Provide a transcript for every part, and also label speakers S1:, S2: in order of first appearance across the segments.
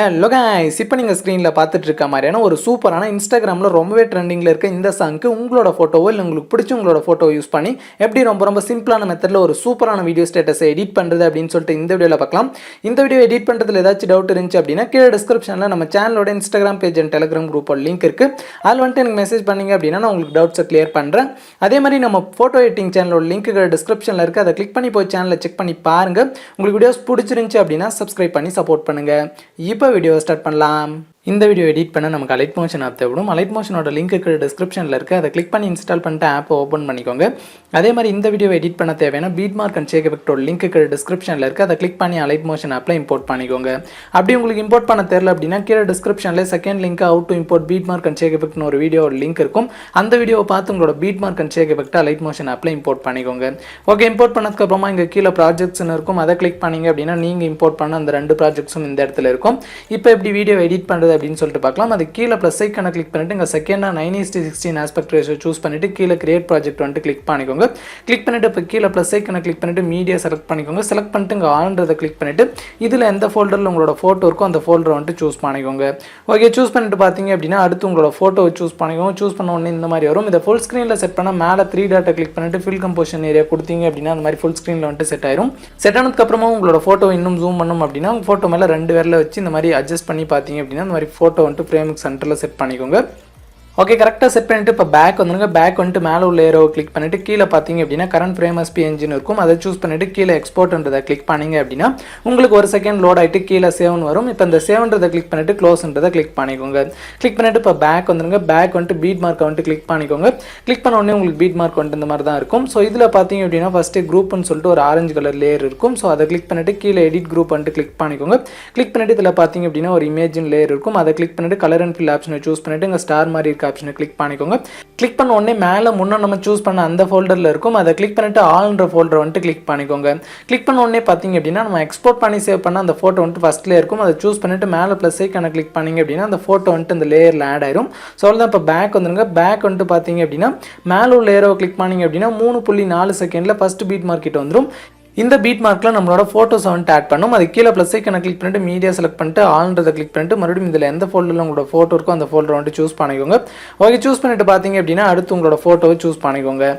S1: Hello guys இப்போ நீங்க ஸ்கிரீன்ல பார்த்துட்டு இருக்க மாதிரியான ஒரு சூப்பரான இன்ஸ்டாகிராம்ல ரொம்பவே ட்ரெண்டிங்ல இருக்க இந்த சாங்க்கு உங்களோட போட்டோவோ இல்ல உங்களுக்கு பிடிச்ச உங்களோட போட்டோவை யூஸ் பண்ணி எப்படி ரொம்ப சிம்பிளான மெத்தட்ல ஒரு சூப்பரான வீடியோ ஸ்டேட்டஸை எடிட் பண்றது அப்படினு சொல்லிட்டு இந்த வீடியோல பார்க்கலாம். இந்த வீடியோ எடிட் பண்றதுல ஏதாச்சும் டவுட் இருந்துச்சு அப்படினா கீழ டிஸ்கிரிப்ஷன்ல நம்ம சேனலோட இன்ஸ்டாகிராம் பேஜ் அண்ட் டெலிகிராம் குரூப்போட லிங்க் இருக்கு. அதுல வந்து எனக்கு மெசேஜ் பண்ணீங்க அப்படினா நான் உங்களுக்கு டவுட்ஸை கிளியர் பண்றேன். அதே மாதிரி நம்ம போட்டோ எடிட்டிங் சேனலோட லிங்க் கீழ டிஸ்கிரிப்ஷன்ல இருக்கு. அதை கிளிக் பண்ணி போய் சேனலை செக் பண்ணி பாருங்க. உங்களுக்கு வீடியோஸ் பிடிச்சிருந்துச்சு அப்படினா சப்ஸ்கிரைப் பண்ணி சப்போர்ட் பண்ணுங்க. இப்போ வீடியோ ஸ்டார்ட் பண்ணலாம். இந்த வீடியோ எடிட் பண்ண நமக்கு அலைட் மோஷன் ஆப் தேவைப்படும். அலைட் மோஷனோட லிங்க் டிஸ்கிரிப்ஷனில் இருக்குது. அதை கிளிக் பண்ணி இன்ஸ்டால் பண்ணிட்டு ஆப்பை ஓப்பன் பண்ணிக்கோங்க. அதே மாதிரி இந்த வீடியோ எடிட் பண்ண தேவையான பீட் மார்க் அண்ட் ஷேக் எஃபெக்டோட லிங்க் டிஸ்கிரிப்ஷனில் இருக்குது. அதை கிளிக் பண்ணி அலைட் மோஷன் ஆப்பில் இம்போர்ட் பண்ணிக்கோங்க. அப்படி உங்களுக்கு இம்போர்ட் பண்ண தெரியல அப்படின்னா கீழே டிஸ்கிரிப்ஷனில் second link how to import beat mark and shake எஃபெக்ட்னு ஒரு வீடியோட லிங்க் இருக்கும். அந்த வீடியோவை பார்த்து உங்களோட beat mark and shake effect Alight motion ஆப்பில் இம்போர்ட் பண்ணிக்கோங்க. ஓகே, இம்போர்ட் பண்ணதுக்கப்புறமா இங்கே கீழே ப்ராஜெக்ட்ஸ்னு இருக்கும். அதை கிளிக் பண்ணிங்க அப்படின்னா நீங்கள் இம்போர்ட் பண்ண அந்த 2 ப்ராஜெக்ட்ஸும் இந்த இடத்துல இருக்கும். இப்போ எப்படி வீடியோ எடிட் பண்ணுறது அப்படின்னு சொல்லிட்டு பார்க்கலாம். அது கீழே ப்ளஸ் ஐக்கான கிளிக் பண்ணிட்டு இங்கே செகண்டாக 9:16 ஆஸ்பெக்ட் ரேஷியோ சூஸ் பண்ணிட்டு கீழே கிரியேட் ப்ராஜெக்ட் வந்துட்டு கிளிக் பண்ணிக்கோங்க. கிளிக் பண்ணிட்டு இப்போ கீழே ப்ளஸ் ஐக்கான கிளிக் பண்ணிட்டு மீடியா செலக்ட் பண்ணிக்கோங்க. செலக்ட் பண்ணிட்டு இங்கே ஆல்ன்றதை கிளிக் பண்ணிட்டு இதில் எந்த ஃபோல்டரில் உங்களோட ஃபோட்டோ இருக்கோ அந்த ஃபோல்டரை வந்துட்டு சூஸ் பண்ணிக்கோங்க. ஓகே, சூஸ் பண்ணிட்டு பார்த்தீங்க அப்படின்னா அடுத்து உங்களோட ஃபோட்டோவை சூஸ் பண்ணிக்கோங்க. சூஸ் பண்ண உடனே இந்த மாதிரி வரும். இதை ஃபுல் ஸ்க்ரீனில் செட் பண்ணால் மேலே 3 டாட்டை கிளிக் பண்ணிட்டு ஃபில் கம்போசிஷன் ஏரியா கொடுத்தீங்க அப்படின்னா அந்த மாதிரி ஃபுல் ஸ்க்ரீனில் வந்துட்டு செட் ஆயிரும். செட் ஆனதுக்கப்புறமா உங்களோட ஃபோட்டோ இன்னும் ஜூம் பண்ணணும் அப்படின்னா உங்கள் ஃபோட்டோ மேலே 2 விரல வச்சு இந்த மாதிரி அட்ஜஸ்ட் பண்ணி பார்த்தீங்க அப்படின்னா அந்த மாதிரி ஃபோட்டோ வந்துட்டு ஃப்ரேமுக்கு சென்டரில் செட் பண்ணிக்கோங்க. ஓகே, கரெக்டாக செட் பண்ணிட்டு இப்போ பேக் வந்துடுங்க. பேக் வந்துட்டு மேலே உள்ள ஏரோ கிளிக் பண்ணிட்டு கீழே பார்த்தீங்க அப்படின்னா கரண்ட் ஃப்ரேம் எஸ் பிஎன்ஜின்னு இருக்கும். அதை சூஸ் பண்ணிட்டு கீழே எக்ஸ்போர்ட்ன்றதை கிளிக் பண்ணிங்க அப்படின்னா உங்களுக்கு ஒரு செகண்ட் லோட் ஆகிட்டு கீழே சேவ்னு வரும். இப்போ இந்த சேவ்ன்றதை கிளிக் பண்ணிட்டு க்ளோஸ்ன்றதை கிளிக் பண்ணிக்கோங்க. கிளிக் பண்ணிட்டு இப்போ பேக் வந்துடுங்க. பேக் வந்துட்டு பீட் மார்க்கை வந்துட்டு கிளிக் பண்ணிக்கோங்க. கிளிக் பண்ண உடனே உங்களுக்கு பீட் மார்க் வந்துட்டு இந்த மாதிரி தான் இருக்கும். ஸோ இதில் பார்த்தீங்க அப்படின்னா ஃபஸ்ட்டு குரூப்னு சொல்லிட்டு ஒரு ஆரஞ்சு கலர் லேயர் இருக்கும். ஸோ அதை கிளிக் பண்ணிட்டு கீழே எடிட் குரூப் வந்துட்டு கிளிக் பண்ணிக்கோங்க. கிளிக் பண்ணிட்டு இதில் பார்த்தீங்க அப்படின்னா ஒரு இமேஜின் லேயர் இருக்கும். அதை கிளிக் பண்ணிட்டு கலர் அண்ட் ஃபில் ஆப்ஷனை சூஸ் பண்ணிட்டு இங்கே ஸ்டார் மாதிரி இருக்க ஆப்ஷனை கிளிக் பண்ணிக்கோங்க. கிளிக் பண்ண உடனே மேலே முன்னே நம்ம சூஸ் பண்ண அந்த ஃபோல்டரில் இருக்கும். அதை கிளிக் பண்ணிட்டு ஆல்ன்ற ஃபோல்டரை வந்துட்டு கிளிக் பண்ணிக்கோங்க. கிளிக் பண்ண உடனே பார்த்தீங்க அப்படின்னா நம்ம எக்ஸ்போர்ட் பண்ணி சேவ் பண்ண அந்த ஃபோட்டோ வந்துட்டு ஃபஸ்ட்லேயே இருக்கும். அதை சூஸ் பண்ணிட்டு மேலே ப்ளஸ் ஐக்கான கிளிக் பண்ணிங்க அப்படின்னா அந்த ஃபோட்டோ வந்துட்டு அந்த லேயரில் ஆட் ஆயிரும். ஸோ அவ்வளோதான். இப்போ பேக் வந்துருங்க. பேக் வந்துட்டு பார்த்தீங்க அப்படின்னா மேலே உள்ள லேயரை கிளிக் பண்ணிங்க அப்படின்னா 3.4 செகண்டில் ஃபஸ்ட் பீட் மார்க்கிட்ட வந்துடும். இந்த பீட் மார்க்கில் நம்மளோட ஃபோட்டோஸ் வந்துட்டு ஆட் பண்ணும். அது கீழே ப்ளஸ் ஐக்கான கிளிக் பண்ணிட்டு மீடியா செலக்ட் பண்ணிட்டு ஆல்ன்றதை கிளிக் பண்ணிட்டு மறுபடியும் இதில் எந்த ஃபோல்டரில் உங்களோட ஃபோட்டோ இருக்கோ அந்த ஃபோல்டரை வந்துட்டு சூஸ் பண்ணிக்கோங்க. ஓகே, சூஸ் பண்ணிட்டு பார்த்தீங்க அப்படின்னா அடுத்து உங்களோட ஃபோட்டோவை சூஸ் பண்ணிக்கோங்க.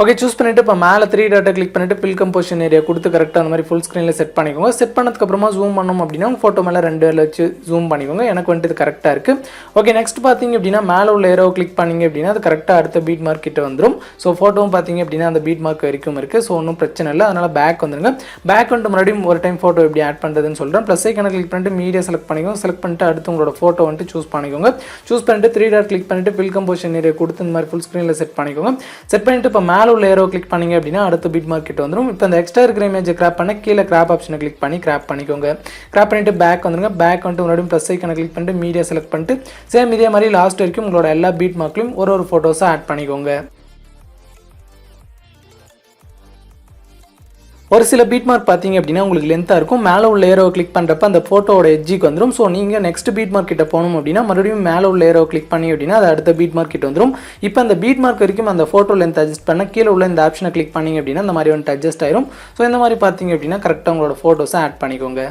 S1: ஓகே, சூஸ் பண்ணிட்டு இப்போ மேலே 3 டாட்டை கிளிக் பண்ணிட்டு ஃபில் கம்போசிஷன் ஏரியா கொடுத்து கரெக்டாக அந்த மாதிரி ஃபுல் ஸ்க்ரீனில் செட் பண்ணிக்கோங்க. செட் பண்ணதுக்கப்புறமா ஜூம் பண்ணணும் அப்படின்னா உங்கள் ஃபோட்டோ மேலே 2 வேலை வச்சு ஜூம் பண்ணிக்கோங்க. எனக்கு வந்துட்டு இது கரெக்டாக இருக்குது. ஓகே, நெக்ஸ்ட் பார்த்தீங்க அப்படின்னா மேலே உள்ள ஏரோ கிளிக் பண்ணிங்க அப்படின்னா அது கரெக்டாக அடுத்த பீட் மார்க் கிட்ட வந்துடும். ஸோ ஃபோட்டோவும் பார்த்தீங்க அப்படின்னா அந்த பீட் மார்க் வரைக்கும் இருக்குது. ஸோ ஒன்றும் பிரச்சனை இல்லை. அதனால் பேக் வந்துடுங்க. பேக் வந்துட்டு மறுபடியும் ஒரு டைம் ஃபோட்டோ எப்படி ஆட் பண்ணுறதுன்னு சொல்கிறேன். ப்ளஸ் ஐக்கான கிளிக் பண்ணிட்டு மீடியா செலக்ட் பண்ணிக்கோங்க. செலக்ட் பண்ணிட்டு அடுத்து உங்களோட ஃபோட்டோ வந்துட்டு சூஸ் பண்ணிக்கோங்க. சூஸ் பண்ணிட்டு 3 டாட் கிளிக் பண்ணிட்டு ஃபில் கம்போசிஷன் ஏரியா கொடுத்து இந்த மாதிரி ஃபுல் ஸ்க்ரீனில் செட் பண்ணிக்கோங்க. செட் பண்ணிட்டு இப்போ மேலே உள்ள ஏரோ கிளிக் பண்ணி அப்படின்னா அடுத்த பீட் மார்க் கிட்ட வந்துடும். இப்போ இந்த எக்ஸ்ட்ரா இருக்கிற இமேஜை கிராப் பண்ண கீழே கிராப் ஆப்ஷனை கிளிக் பண்ணி கிராப் பண்ணிக்கோங்க. கிராப் பண்ணிட்டு பேக் வந்துருங்க. பேக் வந்துட்டு மறுபடியும் ப்ளஸ் ஐக்கான கிளிக் பண்ணிட்டு மீடியா செலக்ட் பண்ணிட்டு சேம் இதே மாதிரி லாஸ்ட் வரைக்கும் உங்களோட எல்லா பீட் மார்க்லையும் ஒரு ஃபோட்டோஸை ஆட் பண்ணிக்கோங்க. ஒரு சில பீட் மார்க் பார்த்தீங்க அப்படின்னா உங்களுக்கு லென்த்தாக இருக்கும். மேலே உள்ள ஏரோ கிளிக் பண்ணுறப்ப அந்த ஃபோட்டோட எட்ஜுக்கு வந்துடும். ஸோ நீங்கள் நெக்ஸ்ட் பீட் மார்க் கிட்ட போகணும் அப்படின்னா மறுபடியும் மேலே உள்ள ஏரோ கிளிக் பண்ணி அப்படின்னா அது அடுத்த பீட் மார்க் கிட்ட வந்துடும். இப்போ அந்த பீட் மார்க் வரைக்கும் அந்த ஃபோட்டோ லென்த் அட்ஜஸ்ட் பண்ண கீழே உள்ள இந்த ஆப்ஷனை கிளிக் பண்ணிங்க அப்படின்னா இந்த மாதிரி வந்துட்டு அட்ஜஸ்ட் ஆயிரும். ஸோ இந்த மாதிரி பார்த்தீங்க அப்படின்னா கரெக்டாக உங்களோட ஃபோட்டோஸை ஆட் பண்ணிக்கோங்க.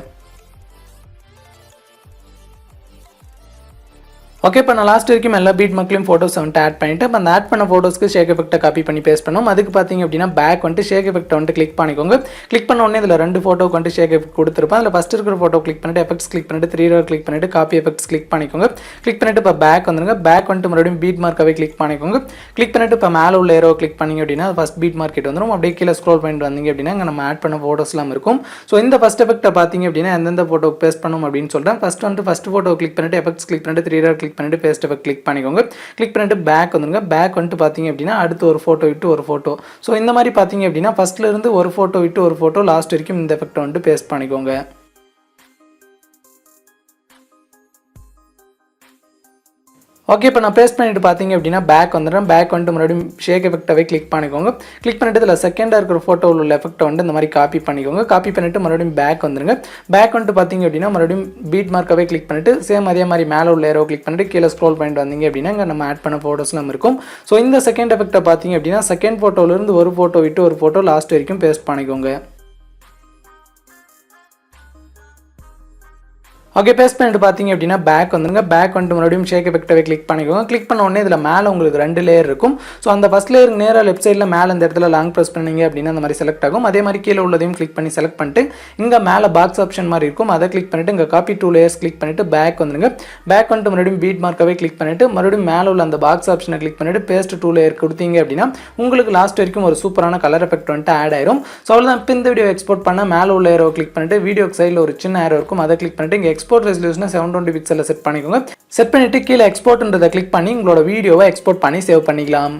S1: ஓகே, இப்போ நான் லாஸ்ட் வரைக்கும் எல்லா பீட் மார்க்லையும் ஃபோட்டோஸ் வந்துட்டு ஆட் பண்ணிட்டு இப்போ அந்த ஆட் பண்ண ஃபோட்டோஸ்க்கு ஷேக் எஃபெக்ட்டை காப்பி பண்ணி பேஸ்ட் பண்ணோம். அதுக்கு பார்த்தீங்க அப்படின்னா பேக் வந்துட்டு ஷேக் எஃபெக்ட்டை வந்துட்டு கிளிக் பண்ணிக்கோங்க. கிளிக் பண்ண உடனே இதில் 2 ஃபோட்டோக்கு வந்துட்டு ஷேக் எஃபெக்ட் கொடுத்துருப்பேன். அதில் ஃபஸ்ட் இருக்கிற ஃபோட்டோ கிளிக் பண்ணிட்டு எஃபெக்ட்ஸ் கிளிக் பண்ணிட்டு 3 டாட் கிளிக் பண்ணிட்டு காப்பி எஃபெக்ட்ஸ் கிளிக் பண்ணிக்கோங்க. கிளிக் பண்ணிட்டு இப்போ பேக் வந்துருங்க. பேக் வந்துட்டு மறுபடியும் பீட் மார்க்காகவே கிளிக் பண்ணிக்கோங்க. கிளிக் பண்ணிட்டு இப்போ மேலே உள்ள ஏரோ கிளிக் பண்ணிங்க அப்படின்னா ஃபஸ்ட் பீட் மார்க்கெட் வந்துடும். அப்படியே கீழே ஸ்க்ரோல் பண்ணிட்டு வந்தீங்க அப்படின்னா இங்கே நம்ம ஆட் பண்ண ஃபோட்டோஸ்லாம் இருக்கும். ஸோ இந்த ஃபஸ்ட் எஃபெக்ட்டை பார்த்தீங்க அப்படின்னா எந்தெந்த ஃபோட்டோ பேஸ்ட் பண்ணணும் அப்படின்னு சொல்கிறேன். ஃபஸ்ட் ஃபோட்டோ கிளிக் பண்ணிட்டு எஃபெக்ட்ஸ் கிளிக் பண்ணிட்டு 3 டாட் கிளிக் பண்ணிட்டு பேஸ்ட் எஃபெக்ட் கிளிக் பண்ணிக்கோங்க. கிளிக் பண்ணிட்டு பேக் வந்துருங்க. பேக் வந்துட்டு பார்த்தீங்க அப்படின்னா அடுத்து ஒரு ஃபோட்டோ விட்டு ஒரு ஃபோட்டோ. ஸோ இந்த மாதிரி பார்த்தீங்க அப்படின்னா ஃபஸ்ட்ல இருந்து ஒரு ஃபோட்டோ விட்டு ஒரு ஃபோட்டோ லாஸ்ட் வரைக்கும் இந்த எஃபெக்ட்டை வந்துட்டு பேஸ்ட் பண்ணிக்கோங்க. ஓகே, இப்போ நான் பேஸ்ட் பண்ணிட்டு பார்த்தீங்க அப்படின்னா பேக் வந்துடுறேன். பேக் வந்துட்டு மறுபடியும் ஷேக் எஃபெக்டாகவே கிளிக் பண்ணிக்கோங்க. கிளிக் பண்ணிட்டு இதில் செகண்டாக இருக்கிற ஃபோட்டோவில் உள்ள எஃபெக்ட்டை வந்து இந்த மாதிரி காப்பி பண்ணிக்கோங்க. காப்பி பண்ணிட்டு மறுபடியும் பேக் வந்துருங்க. பேக் வந்துட்டு பார்த்தீங்க அப்படின்னா மறுபடியும் பீட் மார்க்காகவே கிளிக் பண்ணிட்டு சேம் அதே மாதிரி மேலே உள்ள ஏரோ கிளிக் பண்ணிட்டு கீழே ஸ்க்ரோல் பண்ணிட்டு வந்தீங்க அப்படின்னா இங்கே நம்ம ஆட் பண்ண ஃபோட்டோஸ்லாம் இருக்கும். ஸோ இந்த செகண்ட் எஃபெக்ட்டை பார்த்தீங்க அப்படின்னா செகண்ட் ஃபோட்டோலேருந்து ஒரு ஃபோட்டோ விட்டு ஒரு ஃபோட்டோ லாஸ்ட் வரைக்கும் பேஸ்ட் பண்ணிக்கோங்க. ஓகே, பேஸ்ட் பண்ணிட்டு பார்த்தீங்க அப்படின்னா பேக் வந்துருங்க. பேக் வந்துட்டு மறுபடியும் ஷேக் எஃபெக்டவே கிளிக் பண்ணிக்கோங்க. கிளிக் பண்ண உடனே இதில் மேலே உங்களுக்கு 2 லேயர் இருக்கும். ஸோ அந்த ஃபஸ்ட் லேயருக்கு நேராக லெஃப்ட் சைடில் மேலே இந்த இடத்துல லாங் ப்ரெஸ் பண்ணீங்க அப்படின்னா அந்த மாதிரி செலக்ட் ஆகும். அதே மாதிரி கீழே உள்ளதையும் கிளிக் பண்ணி செலக்ட் பண்ணிட்டு இங்கே மேலே பாக்ஸ் ஆப்ஷன் மாதிரி இருக்கும், அதை கிளிக் பண்ணிட்டு இங்கே காப்பி 2 லேயர்ஸ் கிளிக் பண்ணிட்டு பேக் வந்துருங்க. பேக் வந்துட்டு மறுபடியும் பீட் மார்க்கவே கிளிக் பண்ணிட்டு மறுபடியும் மேலே உள்ள அந்த பாக்ஸ் ஆப்ஷனை கிளிக் பண்ணிட்டு பேஸ்ட் 2 லேயர் கொடுத்தீங்க அப்படின்னா உங்களுக்கு லாஸ்ட் வரைக்கும் ஒரு சூப்பரான கலர் எஃபெக்ட் வந்துட்டு ஆட் ஆயிரும். ஸோ அவ்வளோதான். இப்போ இந்த வீடியோ எக்ஸ்போர்ட் பண்ண மேலே உள்ள ஏரோ கிளிக் பண்ணிட்டு வீடியோக்கு சைடில் ஒரு சின்ன ஏரோ இருக்கும், அதை கிளிக் பண்ணிட்டு இங்கே எக்ஸ்போர்ட் ரெசல்யூஷனை 720 பிக்சலில் செட் பண்ணிக்கோங்க. செட் பண்ணிட்டு கீழே எக்ஸ்போர்ட்ன்றதை கிளிக் பண்ணி உங்களோட வீடியோவை எக்ஸ்போர்ட் பண்ணி சேவ் பண்ணிக்கலாம்.